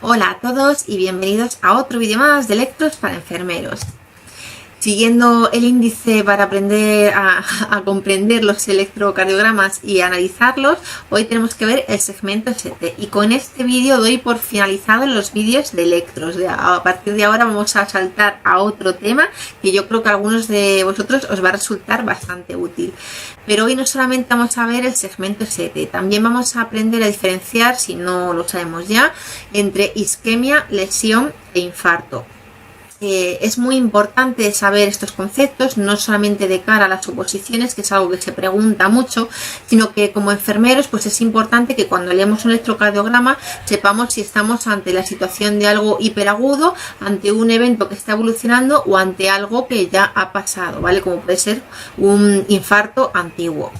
Hola a todos y bienvenidos a otro vídeo más de Electros para enfermeros. Siguiendo el índice para aprender a comprender los electrocardiogramas y analizarlos, hoy tenemos que ver el segmento ST. Y con este vídeo doy por finalizado los vídeos de Electros. A partir de ahora vamos a saltar a otro tema que yo creo que a algunos de vosotros os va a resultar bastante útil. Pero hoy no solamente vamos a ver el segmento ST, también vamos a aprender a diferenciar, si no lo sabemos ya, entre isquemia, lesión e infarto. Es muy importante saber estos conceptos, no solamente de cara a las oposiciones, que es algo que se pregunta mucho, sino que como enfermeros pues es importante que cuando leemos un electrocardiograma sepamos si estamos ante la situación de algo hiperagudo, ante un evento que está evolucionando o ante algo que ya ha pasado, ¿vale? Como puede ser un infarto antiguo.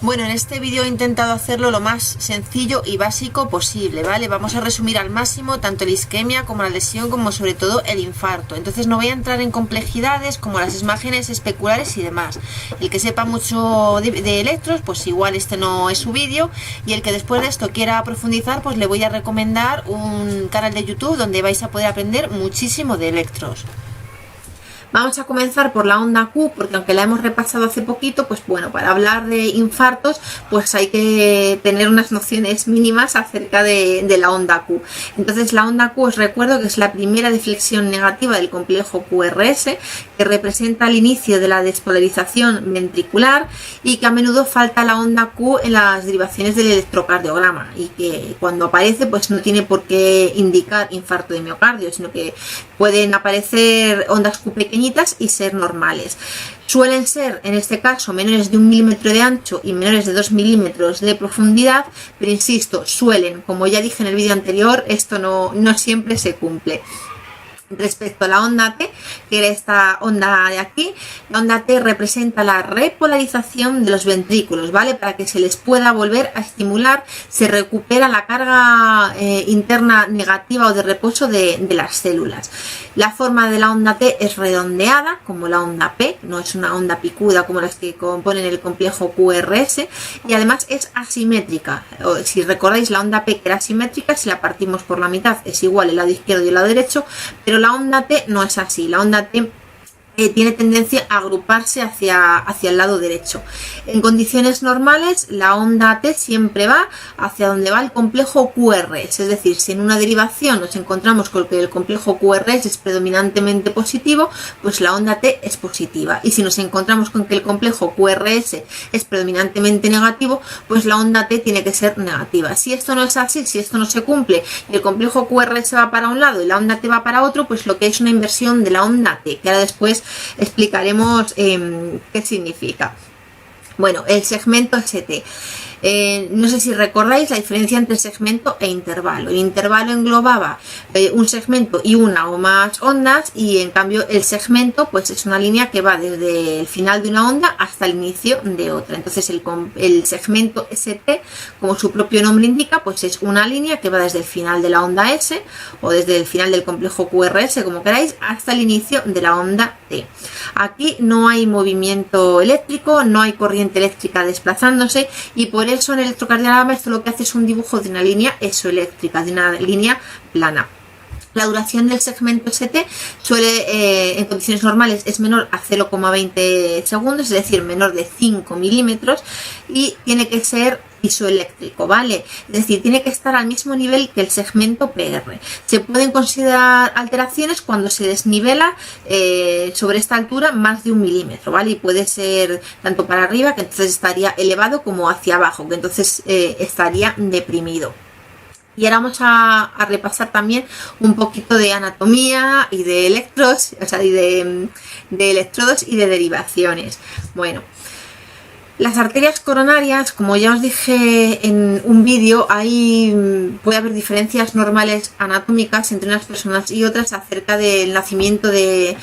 Bueno, en este vídeo he intentado hacerlo lo más sencillo y básico posible, ¿vale? Vamos a resumir al máximo tanto la isquemia como la lesión, como sobre todo el infarto. Entonces no voy a entrar en complejidades como las imágenes especulares y demás. El que sepa mucho de electros, pues igual este no es su vídeo. Y el que después de esto quiera profundizar, pues le voy a recomendar un canal de YouTube donde vais a poder aprender muchísimo de electros. Vamos a comenzar por la onda Q, porque aunque la hemos repasado hace poquito, pues bueno, para hablar de infartos, pues hay que tener unas nociones mínimas acerca de la onda Q. Entonces la onda Q, os recuerdo que es la primera deflexión negativa del complejo QRS, que representa el inicio de la despolarización ventricular y que a menudo falta la onda Q en las derivaciones del electrocardiograma y que cuando aparece pues no tiene por qué indicar infarto de miocardio, sino que pueden aparecer ondas Q pequeñitas y ser normales. Suelen ser, en este caso, menores de 1 milímetro de ancho y menores de 2 milímetros de profundidad, pero insisto, suelen, como ya dije en el vídeo anterior, esto no siempre se cumple. Respecto a la onda T, que era esta onda de aquí, la onda T representa la repolarización de los ventrículos, ¿vale? Para que se les pueda volver a estimular, se recupera la carga interna negativa o de reposo de las células. La forma de la onda T es redondeada, como la onda P, no es una onda picuda como las que componen el complejo QRS, y además es asimétrica. Si recordáis, la onda P que era asimétrica, si la partimos por la mitad es igual el lado izquierdo y el lado derecho, pero la onda T no es así. La onda T tiene tendencia a agruparse hacia el lado derecho. En condiciones normales, la onda T siempre va hacia donde va el complejo QRS, es decir, si en una derivación nos encontramos con que el complejo QRS es predominantemente positivo, pues la onda T es positiva, y si nos encontramos con que el complejo QRS es predominantemente negativo, pues la onda T tiene que ser negativa. Si esto no es así, si esto no se cumple y el complejo QRS va para un lado y la onda T va para otro, pues lo que es una inversión de la onda T, que ahora después explicaremos qué significa. Bueno, el segmento ST. No sé si recordáis la diferencia entre segmento e intervalo. El intervalo englobaba un segmento y una o más ondas, y en cambio el segmento pues es una línea que va desde el final de una onda hasta el inicio de otra. Entonces el segmento ST, como su propio nombre indica, pues es una línea que va desde el final de la onda S o desde el final del complejo QRS, como queráis, hasta el inicio de la onda T. Aquí no hay movimiento eléctrico, no hay corriente eléctrica desplazándose, y por eso en el electrocardiograma esto lo que hace es un dibujo de una línea exoeléctrica, de una línea plana. La duración del segmento ST suele, en condiciones normales, es menor a 0,20 segundos, es decir, menor de 5 milímetros, y tiene que ser isoeléctrico, ¿vale? Es decir, tiene que estar al mismo nivel que el segmento PR. Se pueden considerar alteraciones cuando se desnivela sobre esta altura más de 1 milímetro, ¿vale? Y puede ser tanto para arriba, que entonces estaría elevado, como hacia abajo, que entonces estaría deprimido. Y ahora vamos a repasar también un poquito de anatomía y de electrodos, o sea, de electrodos y de derivaciones. Bueno, las arterias coronarias, como ya os dije en un vídeo, puede haber diferencias normales anatómicas entre unas personas y otras acerca del nacimiento de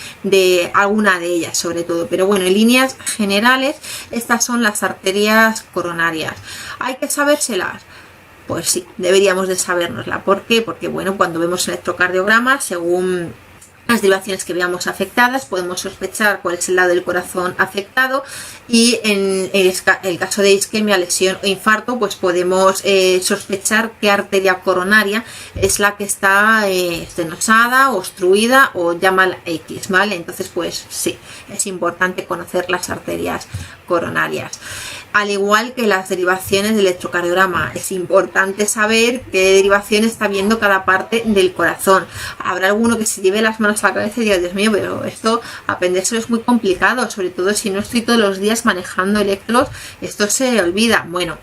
alguna de ellas, sobre todo. Pero bueno, en líneas generales, estas son las arterias coronarias. ¿Hay que sabérselas? Pues sí, deberíamos de sabérnosla. ¿Por qué? Porque bueno, cuando vemos electrocardiogramas, según las derivaciones que veamos afectadas, podemos sospechar cuál es el lado del corazón afectado, y en el caso de isquemia, lesión o infarto, pues podemos sospechar qué arteria coronaria es la que está estenosada, obstruida o llama X, ¿vale? Entonces, pues sí, es importante conocer las arterias coronarias. Al igual que las derivaciones del electrocardiograma, es importante saber qué derivación está viendo cada parte del corazón. Habrá alguno que se lleve las manos a la cabeza y diga, Dios mío, pero esto aprendérselo es muy complicado, sobre todo si no estoy todos los días manejando electrodos, esto se olvida. Bueno,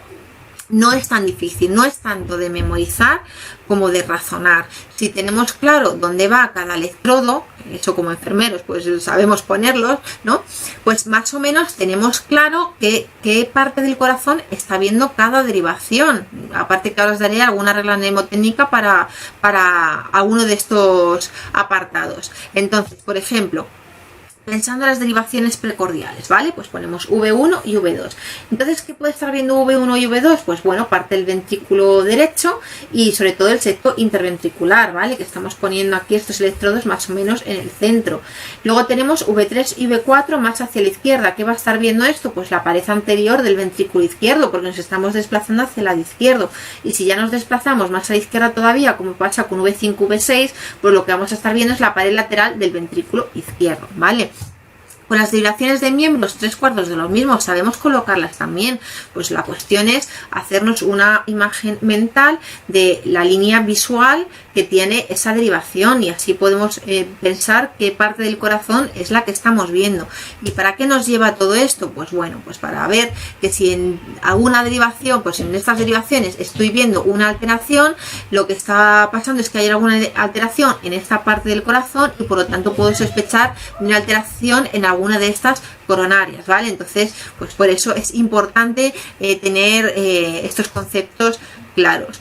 no es tan difícil, no es tanto de memorizar como de razonar. Si tenemos claro dónde va cada electrodo, eso como enfermeros pues sabemos ponerlos, ¿no? Pues más o menos tenemos claro qué parte del corazón está viendo cada derivación. Aparte que ahora os daré alguna regla mnemotécnica para alguno de estos apartados. Entonces, por ejemplo, pensando en las derivaciones precordiales, ¿vale? Pues ponemos V1 y V2. Entonces, ¿qué puede estar viendo V1 y V2? Pues bueno, parte del ventrículo derecho y sobre todo el septo interventricular, ¿vale? Que estamos poniendo aquí estos electrodos más o menos en el centro. Luego tenemos V3 y V4 más hacia la izquierda. ¿Qué va a estar viendo esto? Pues la pared anterior del ventrículo izquierdo, porque nos estamos desplazando hacia el lado izquierdo. Y si ya nos desplazamos más a la izquierda todavía, como pasa con V5, V6, pues lo que vamos a estar viendo es la pared lateral del ventrículo izquierdo, ¿vale? Con las derivaciones de miembros, 3/4 de lo mismo, sabemos colocarlas también. Pues la cuestión es hacernos una imagen mental de la línea visual que tiene esa derivación y así podemos pensar qué parte del corazón es la que estamos viendo. ¿Y para qué nos lleva todo esto? Pues bueno, pues para ver que si en alguna derivación, pues en estas derivaciones estoy viendo una alteración, lo que está pasando es que hay alguna alteración en esta parte del corazón y por lo tanto puedo sospechar una alteración en alguna de estas coronarias, ¿vale? Entonces, pues por eso es importante tener estos conceptos claros.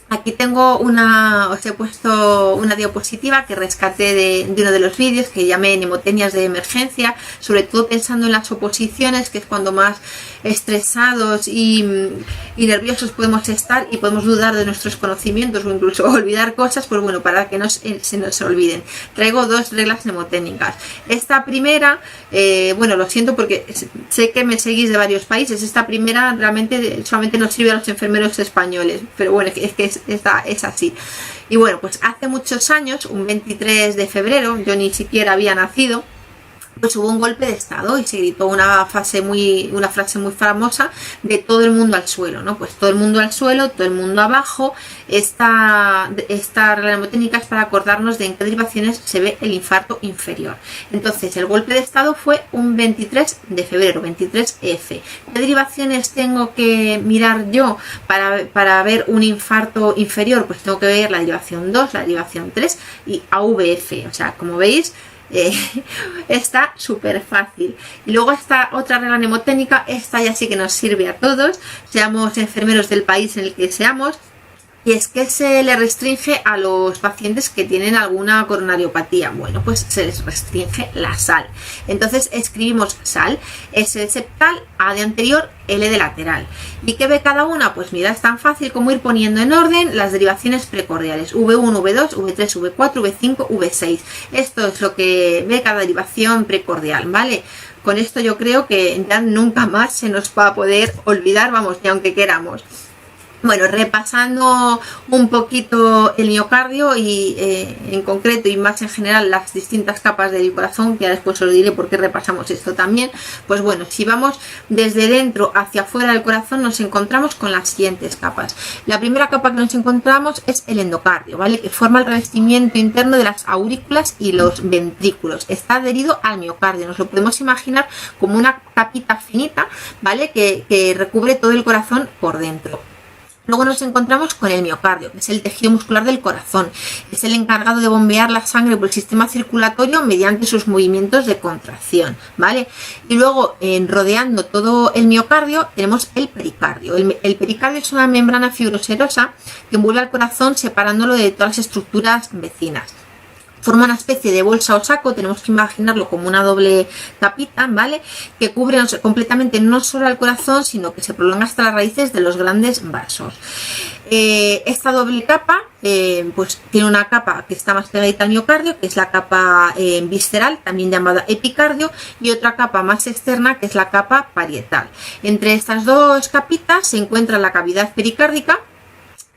Aquí tengo os he puesto una diapositiva que rescaté de uno de los vídeos que llamé mnemotecnias de emergencia, sobre todo pensando en las oposiciones, que es cuando más estresados y nerviosos podemos estar y podemos dudar de nuestros conocimientos o incluso olvidar cosas. Pues bueno, para que no se nos olviden, traigo 2 reglas mnemotécnicas. Esta primera, bueno, lo siento porque sé que me seguís de varios países, esta primera realmente solamente nos sirve a los enfermeros españoles, pero bueno, es que es así. Y bueno, pues hace muchos años, un 23 de febrero, yo ni siquiera había nacido, pues hubo un golpe de estado y se gritó una frase muy famosa de todo el mundo al suelo, ¿no? Pues todo el mundo al suelo, todo el mundo abajo. Esta regla mnemotécnica es para acordarnos de en qué derivaciones se ve el infarto inferior. Entonces, el golpe de estado fue un 23 de febrero, 23F. ¿Qué derivaciones tengo que mirar yo para ver un infarto inferior? Pues tengo que ver la derivación 2, la derivación 3 y AVF. O sea, como veis, está súper fácil. Y luego esta otra regla mnemotécnica, esta ya sí que nos sirve a todos, seamos enfermeros del país en el que seamos, y es que se le restringe a los pacientes que tienen alguna coronariopatía. Bueno, pues se les restringe la sal. Entonces escribimos sal, S de septal, A de anterior, L de lateral. ¿Y qué ve cada una? Pues mira, es tan fácil como ir poniendo en orden las derivaciones precordiales. V1, V2, V3, V4, V5, V6. Esto es lo que ve cada derivación precordial, ¿vale? Con esto yo creo que ya nunca más se nos va a poder olvidar, vamos, ni aunque queramos. Bueno, repasando un poquito el miocardio y en concreto y más en general las distintas capas del corazón, que ya después os diré por qué repasamos esto también. Pues bueno, si vamos desde dentro hacia afuera del corazón nos encontramos con las siguientes capas. La primera capa que nos encontramos es el endocardio, ¿vale? Que forma el revestimiento interno de las aurículas y los ventrículos. Está adherido al miocardio, nos lo podemos imaginar como una capita finita, ¿vale? Que recubre todo el corazón por dentro. Luego nos encontramos con el miocardio, que es el tejido muscular del corazón. Es el encargado de bombear la sangre por el sistema circulatorio mediante sus movimientos de contracción, ¿vale? Y luego, rodeando todo el miocardio, tenemos el pericardio. El pericardio es una membrana fibroserosa que envuelve al corazón separándolo de todas las estructuras vecinas. Forma una especie de bolsa o saco, tenemos que imaginarlo como una doble capita, ¿vale? Que cubre completamente no solo al corazón, sino que se prolonga hasta las raíces de los grandes vasos. Esta doble capa pues tiene una capa que está más pegadita al miocardio, que es la capa visceral, también llamada epicardio, y otra capa más externa, que es la capa parietal. Entre estas dos capitas se encuentra la cavidad pericárdica,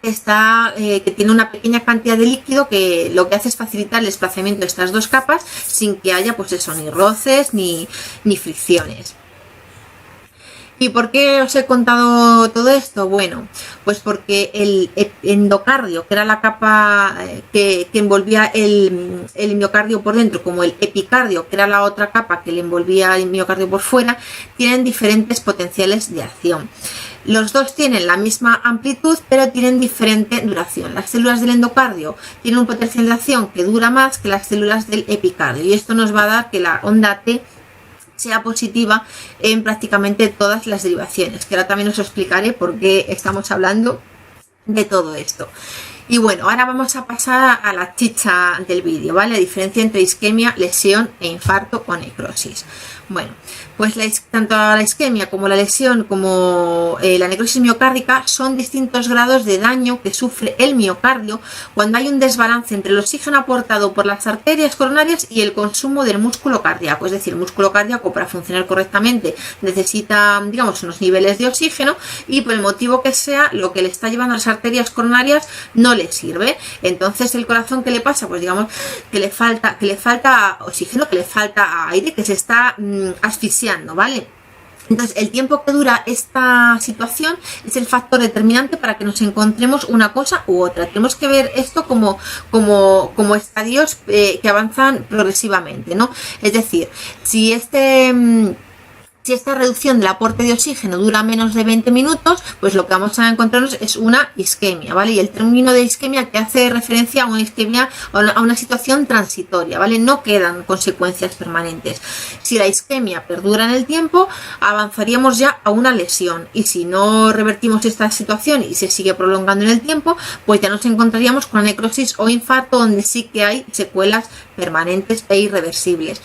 que tiene una pequeña cantidad de líquido que lo que hace es facilitar el desplazamiento de estas dos capas sin que haya pues eso, ni roces ni fricciones. ¿Y por qué os he contado todo esto? Bueno, pues porque el endocardio, que era la capa que envolvía el miocardio por dentro, como el epicardio, que era la otra capa que le envolvía el miocardio por fuera, tienen diferentes potenciales de acción. Los dos tienen la misma amplitud, pero tienen diferente duración. Las células del endocardio tienen un potencial de acción que dura más que las células del epicardio, y esto nos va a dar que la onda T sea positiva en prácticamente todas las derivaciones, que ahora también os explicaré por qué estamos hablando de todo esto. Y bueno, ahora vamos a pasar a la chicha del vídeo, ¿vale? La diferencia entre isquemia, lesión e infarto o necrosis. Bueno, pues tanto la isquemia como la lesión como la necrosis miocárdica son distintos grados de daño que sufre el miocardio cuando hay un desbalance entre el oxígeno aportado por las arterias coronarias y el consumo del músculo cardíaco. Es decir, el músculo cardíaco, para funcionar correctamente, necesita, digamos, unos niveles de oxígeno, y por el motivo que sea, lo que le está llevando a las arterias coronarias no le sirve. Entonces, el corazón, ¿qué le pasa? Pues digamos que le falta oxígeno, que le falta aire, que se está asfixiando, ¿vale? Entonces, el tiempo que dura esta situación es el factor determinante para que nos encontremos una cosa u otra. Tenemos que ver esto como estadios que avanzan progresivamente, ¿no? Es decir, si esta reducción del aporte de oxígeno dura menos de 20 minutos, pues lo que vamos a encontrarnos es una isquemia, ¿vale? Y el término de isquemia que hace referencia a una isquemia, a una situación transitoria, ¿vale? No quedan consecuencias permanentes. Si la isquemia perdura en el tiempo, avanzaríamos ya a una lesión, y si no revertimos esta situación y se sigue prolongando en el tiempo, pues ya nos encontraríamos con una necrosis o infarto, donde sí que hay secuelas permanentes e irreversibles.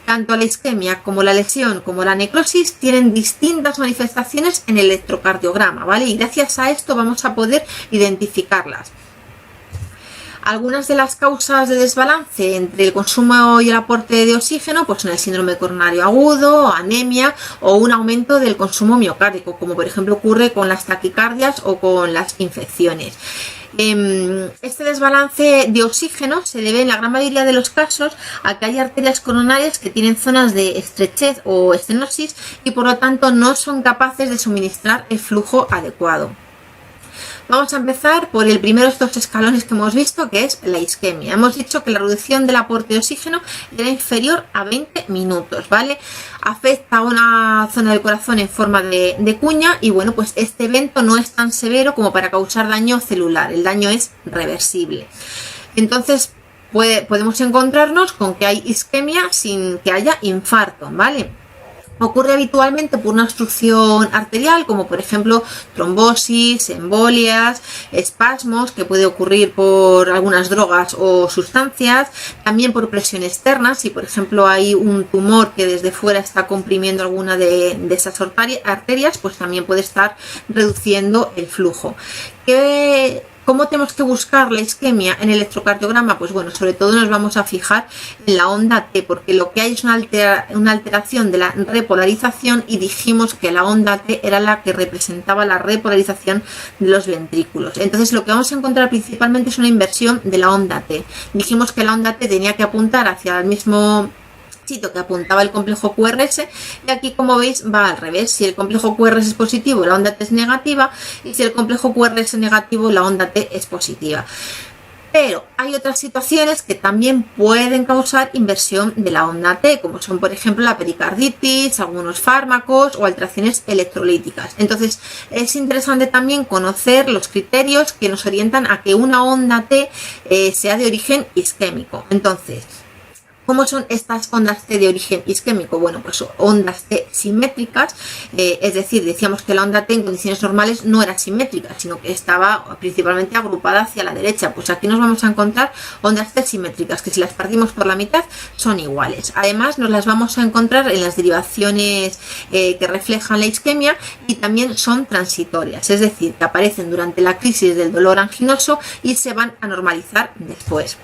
Tanto la isquemia como la lesión como la necrosis tienen distintas manifestaciones en el electrocardiograma, ¿vale? Y gracias a esto vamos a poder identificarlas. Algunas de las causas de desbalance entre el consumo y el aporte de oxígeno pues son el síndrome coronario agudo, anemia o un aumento del consumo miocárdico, como por ejemplo ocurre con las taquicardias o con las infecciones. Este desbalance de oxígeno se debe en la gran mayoría de los casos a que hay arterias coronarias que tienen zonas de estrechez o estenosis y por lo tanto no son capaces de suministrar el flujo adecuado. Vamos a empezar por el primero de estos escalones que hemos visto, que es la isquemia. Hemos dicho que la reducción del aporte de oxígeno era inferior a 20 minutos, ¿vale? Afecta a una zona del corazón en forma de cuña, y bueno, pues este evento no es tan severo como para causar daño celular. El daño es reversible. Entonces, podemos encontrarnos con que hay isquemia sin que haya infarto, ¿vale? Ocurre habitualmente por una obstrucción arterial, como por ejemplo trombosis, embolias, espasmos, que puede ocurrir por algunas drogas o sustancias, también por presión externa. Si por ejemplo hay un tumor que desde fuera está comprimiendo alguna de esas arterias, pues también puede estar reduciendo el flujo. ¿Cómo tenemos que buscar la isquemia en el electrocardiograma? Pues bueno, sobre todo nos vamos a fijar en la onda T, porque lo que hay es una alteración de la repolarización, y dijimos que la onda T era la que representaba la repolarización de los ventrículos. Entonces lo que vamos a encontrar principalmente es una inversión de la onda T. Dijimos que la onda T tenía que apuntar hacia el mismo sitio que apuntaba el complejo QRS, y aquí, como veis, va al revés. Si el complejo QRS es positivo, la onda T es negativa, y si el complejo QRS es negativo, la onda T es positiva. Pero hay otras situaciones que también pueden causar inversión de la onda T, como son por ejemplo la pericarditis, algunos fármacos o alteraciones electrolíticas. Entonces es interesante también conocer los criterios que nos orientan a que una onda T sea de origen isquémico. Entonces, ¿Cómo son estas ondas T de origen isquémico? Bueno, pues ondas T simétricas, es decir, decíamos que la onda T en condiciones normales no era simétrica, sino que estaba principalmente agrupada hacia la derecha. Pues aquí nos vamos a encontrar ondas T simétricas, que si las partimos por la mitad son iguales. Además, nos las vamos a encontrar en las derivaciones que reflejan la isquemia y también son transitorias, es decir, que aparecen durante la crisis del dolor anginoso y se van a normalizar después.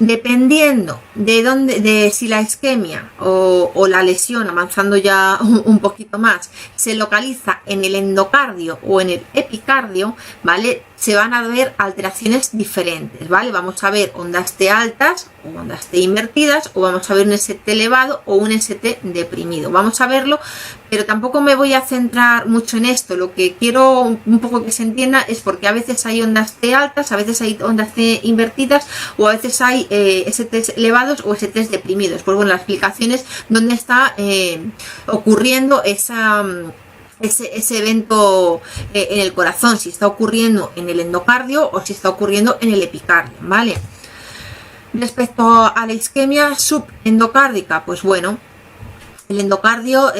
Dependiendo de si la isquemia o la lesión, avanzando ya un poquito más, se localiza en el endocardio o en el epicardio, ¿vale? Se van a ver alteraciones diferentes, ¿vale? Vamos a ver ondas T altas o ondas T invertidas, o vamos a ver un ST elevado o un ST deprimido. Vamos a verlo, pero tampoco me voy a centrar mucho en esto. Lo que quiero un poco que se entienda es porque a veces hay ondas T altas, a veces hay ondas T invertidas, o a veces hay STs elevados o STs deprimidos. Pues bueno, la explicación es dónde está ocurriendo ese evento en el corazón, si está ocurriendo en el endocardio o si está ocurriendo en el epicardio, ¿vale? Respecto a la isquemia subendocárdica, pues bueno, el endocardio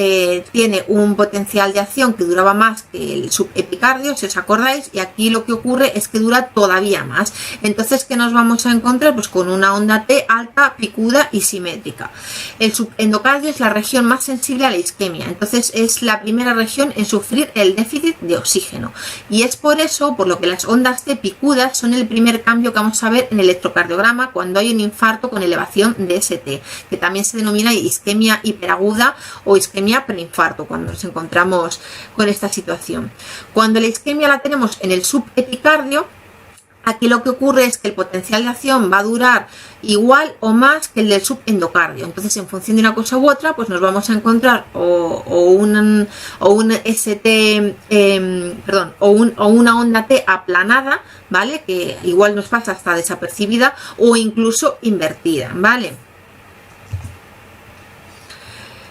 tiene un potencial de acción que duraba más que el subepicardio, si os acordáis, y aquí lo que ocurre es que dura todavía más. Entonces, ¿qué nos vamos a encontrar? Pues con una onda T alta, picuda y simétrica. El subendocardio es la región más sensible a la isquemia, entonces es la primera región en sufrir el déficit de oxígeno. Y es por eso, por lo que las ondas T picudas son el primer cambio que vamos a ver en el electrocardiograma cuando hay un infarto con elevación de ST, que también se denomina isquemia hiperaguda o isquemia preinfarto, cuando nos encontramos con esta situación. Cuando la isquemia la tenemos en el subepicardio, aquí lo que ocurre es que el potencial de acción va a durar igual o más que el del subendocardio. Entonces, en función de una cosa u otra, pues nos vamos a encontrar o una onda T aplanada, ¿vale? Que igual nos pasa hasta desapercibida, o incluso invertida, ¿vale?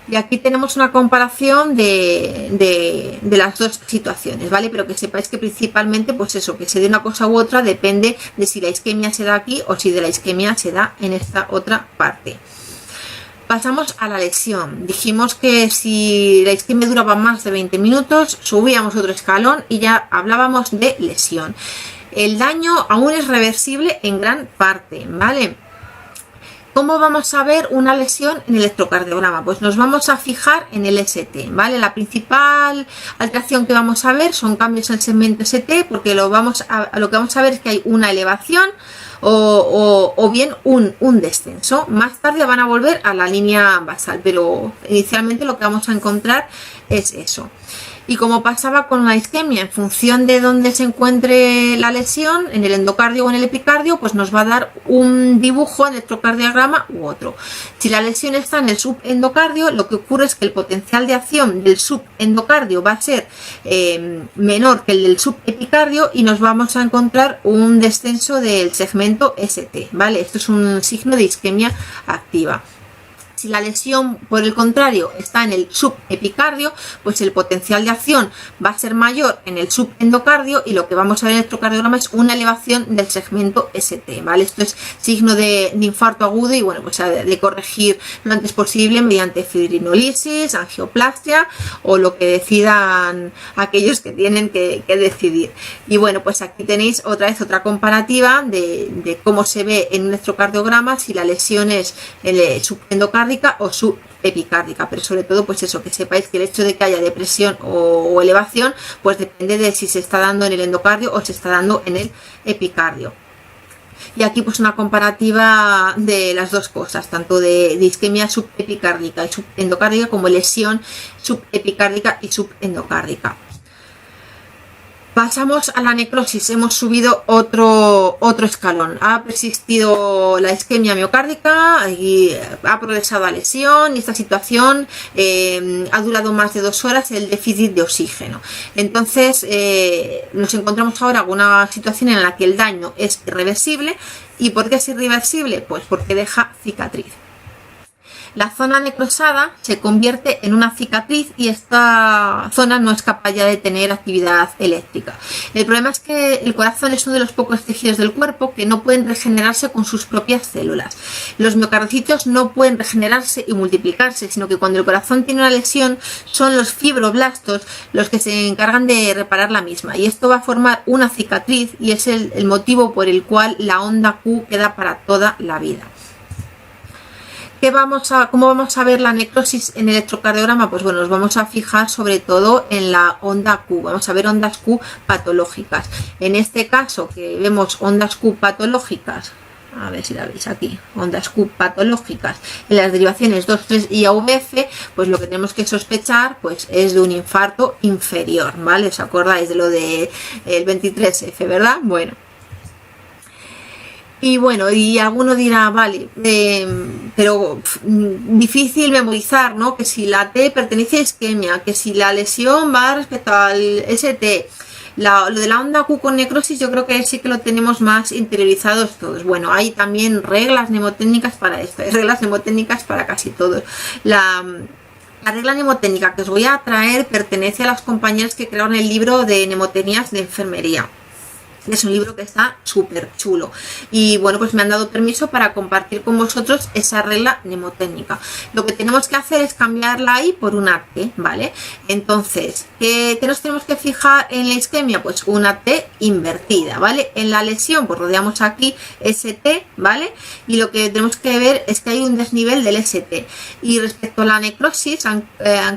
Y aquí tenemos una comparación de las dos situaciones, ¿vale? Pero que sepáis que principalmente, pues eso, que se dé una cosa u otra depende de si la isquemia se da aquí o si de la isquemia se da en esta otra parte. Pasamos a la lesión. Dijimos que si la isquemia duraba más de 20 minutos, subíamos otro escalón y ya hablábamos de lesión. El daño aún es reversible en gran parte, ¿vale? ¿Cómo vamos a ver una lesión en el electrocardiograma? Pues nos vamos a fijar en el ST, ¿vale? La principal alteración que vamos a ver son cambios en el segmento ST, porque lo que vamos a ver es que hay una elevación o bien un descenso. Más tarde van a volver a la línea basal, pero inicialmente lo que vamos a encontrar es eso. Y como pasaba con la isquemia, en función de dónde se encuentre la lesión, en el endocardio o en el epicardio, pues nos va a dar un dibujo en el electrocardiograma u otro. Si la lesión está en el subendocardio, lo que ocurre es que el potencial de acción del subendocardio va a ser menor que el del subepicardio y nos vamos a encontrar un descenso del segmento ST, ¿vale? Esto es un signo de isquemia activa. Si la lesión, por el contrario, está en el subepicardio, pues el potencial de acción va a ser mayor en el subendocardio y lo que vamos a ver en el electrocardiograma es una elevación del segmento ST, ¿vale? Esto es signo de infarto agudo y bueno, pues de corregir lo antes posible mediante fibrinolisis, angioplastia o lo que decidan aquellos que tienen que decidir. Y bueno, pues aquí tenéis otra vez otra comparativa de cómo se ve en un electrocardiograma si la lesión es el subendocardio o subepicárdica, pero sobre todo pues eso, que sepáis que el hecho de que haya depresión o elevación pues depende de si se está dando en el endocardio o se está dando en el epicardio. Y aquí pues una comparativa de las dos cosas, tanto de isquemia subepicárdica y subendocárdica como lesión subepicárdica y subendocárdica. Pasamos a la necrosis, hemos subido otro escalón. Ha persistido la isquemia miocárdica y ha progresado a lesión y esta situación ha durado más de 2 horas el déficit de oxígeno. Entonces nos encontramos ahora con una situación en la que el daño es irreversible. ¿Y por qué es irreversible? Pues porque deja cicatriz. la zona necrosada se convierte en una cicatriz y esta zona no es capaz ya de tener actividad eléctrica. El problema es que el corazón es uno de los pocos tejidos del cuerpo que no pueden regenerarse con sus propias células. Los miocardiocitos no pueden regenerarse y multiplicarse, sino que cuando el corazón tiene una lesión son los fibroblastos los que se encargan de reparar la misma, y esto va a formar una cicatriz y es el motivo por el cual la onda Q queda para toda la vida. ¿Cómo vamos a ver la necrosis en el electrocardiograma? Pues bueno, nos vamos a fijar sobre todo en la onda Q. Vamos a ver ondas Q patológicas. En este caso, que vemos ondas Q patológicas, a ver si la veis aquí, ondas Q patológicas en las derivaciones 2, 3 y AVF, pues lo que tenemos que sospechar pues es de un infarto inferior, ¿vale? ¿Os acordáis de lo del 23F, verdad? Bueno. Y bueno, y alguno dirá, vale, pero difícil memorizar, ¿no? Que si la T pertenece a isquemia, que si la lesión va respecto al ST. Lo de la onda Q con necrosis yo creo que sí que lo tenemos más interiorizados todos. Bueno, hay también reglas mnemotécnicas para esto, hay reglas mnemotécnicas para casi todos. La regla mnemotécnica que os voy a traer pertenece a las compañeras que crearon el libro de mnemotecnias de enfermería. Es un libro que está súper chulo y bueno, pues me han dado permiso para compartir con vosotros esa regla mnemotécnica. Lo que tenemos que hacer es cambiar la I por una T, ¿vale? Entonces, ¿qué nos tenemos que fijar en la isquemia? Pues una T invertida, ¿vale? En la lesión, pues rodeamos aquí ST, ¿vale? Y lo que tenemos que ver es que hay un desnivel del ST. Y respecto a la necrosis, han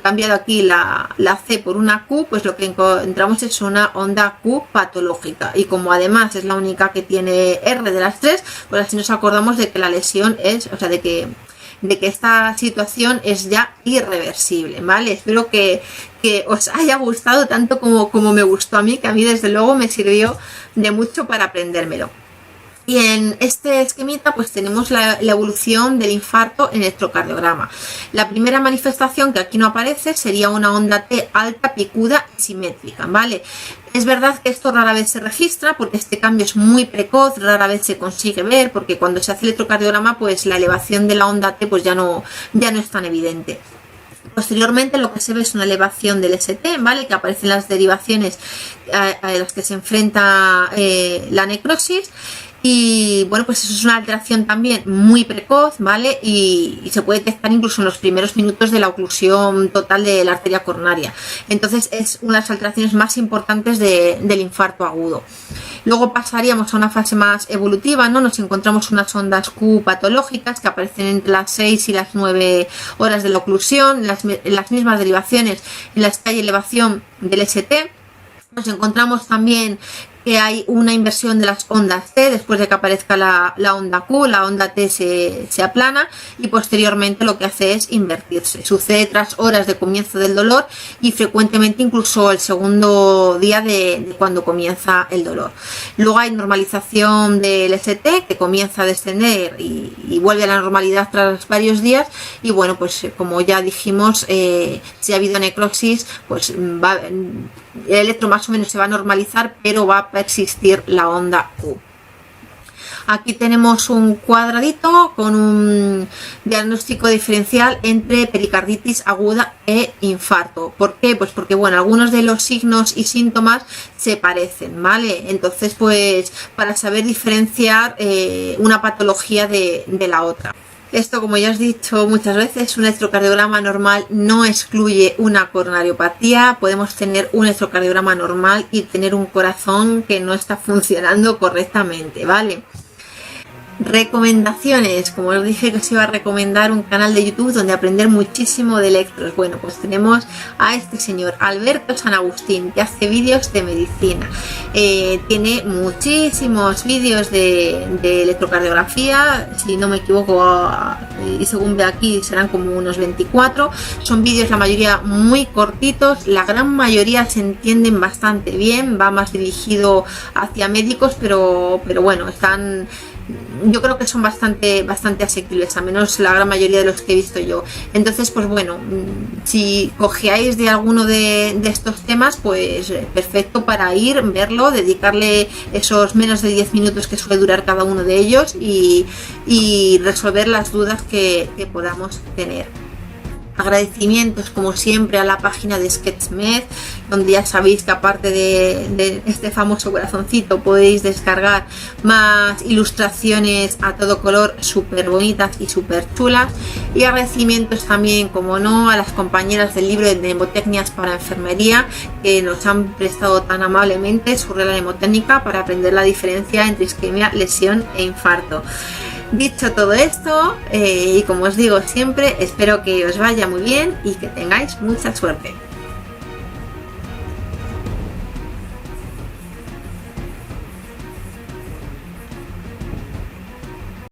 cambiado aquí la C por una Q, pues lo que encontramos es una onda Q patológica. Y como además es la única que tiene R de las tres, pues así nos acordamos de que la lesión es, o sea, de que esta situación es ya irreversible, ¿vale? Espero que os haya gustado tanto como me gustó a mí, que a mí desde luego me sirvió de mucho para aprendérmelo. Y en este esquemita pues tenemos la evolución del infarto en electrocardiograma. La primera manifestación, que aquí no aparece, sería una onda T alta, picuda y simétrica, ¿vale? Es verdad que esto rara vez se registra porque este cambio es muy precoz, rara vez se consigue ver porque cuando se hace electrocardiograma pues la elevación de la onda T pues ya no es tan evidente. Posteriormente lo que se ve es una elevación del ST, ¿vale? Que aparecen las derivaciones a las que se enfrenta la necrosis. Y bueno, pues eso es una alteración también muy precoz, ¿vale? Y se puede detectar incluso en los primeros minutos de la oclusión total de la arteria coronaria. Entonces es una de las alteraciones más importantes del infarto agudo. Luego pasaríamos a una fase más evolutiva, ¿no? Nos encontramos unas ondas Q patológicas que aparecen entre las 6 y las 9 horas de la oclusión, las mismas derivaciones en las que hay elevación del ST. Nos encontramos también que hay una inversión de las ondas T después de que aparezca la onda Q, la onda T se aplana y posteriormente lo que hace es invertirse. Sucede tras horas de comienzo del dolor y frecuentemente incluso el segundo día de cuando comienza el dolor. Luego hay normalización del ST que comienza a descender y vuelve a la normalidad tras varios días y bueno, pues como ya dijimos, si ha habido necrosis, pues el electro más o menos se va a normalizar, pero va a persistir la onda Q. Aquí tenemos un cuadradito con un diagnóstico diferencial entre pericarditis aguda e infarto. ¿Por qué? Pues porque bueno, algunos de los signos y síntomas se parecen, ¿vale? Entonces, pues para saber diferenciar una patología de la otra. Esto, como ya os he dicho muchas veces, un electrocardiograma normal no excluye una coronariopatía. Podemos tener un electrocardiograma normal y tener un corazón que no está funcionando correctamente, ¿vale? Recomendaciones, como os dije que os iba a recomendar un canal de YouTube donde aprender muchísimo de electros. Bueno, pues tenemos a este señor Alberto San Agustín, que hace vídeos de medicina. Tiene muchísimos vídeos de electrocardiografía, si no me equivoco, y según ve aquí serán como unos 24. Son vídeos la mayoría muy cortitos, la gran mayoría se entienden bastante bien, va más dirigido hacia médicos, pero bueno, están yo creo que son bastante asequibles, al menos la gran mayoría de los que he visto yo. Entonces, pues bueno, si cogeáis de alguno de estos temas, pues perfecto para ir, verlo, dedicarle esos menos de 10 minutos que suele durar cada uno de ellos y resolver las dudas que podamos tener. Agradecimientos como siempre a la página de Sketchmed, donde ya sabéis que aparte de este famoso corazoncito podéis descargar más ilustraciones a todo color súper bonitas y súper chulas. Y agradecimientos también, como no, a las compañeras del libro de mnemotecnias para enfermería, que nos han prestado tan amablemente su regla mnemotécnica para aprender la diferencia entre isquemia, lesión e infarto. Dicho todo esto, y como os digo siempre, espero que os vaya muy bien y que tengáis mucha suerte.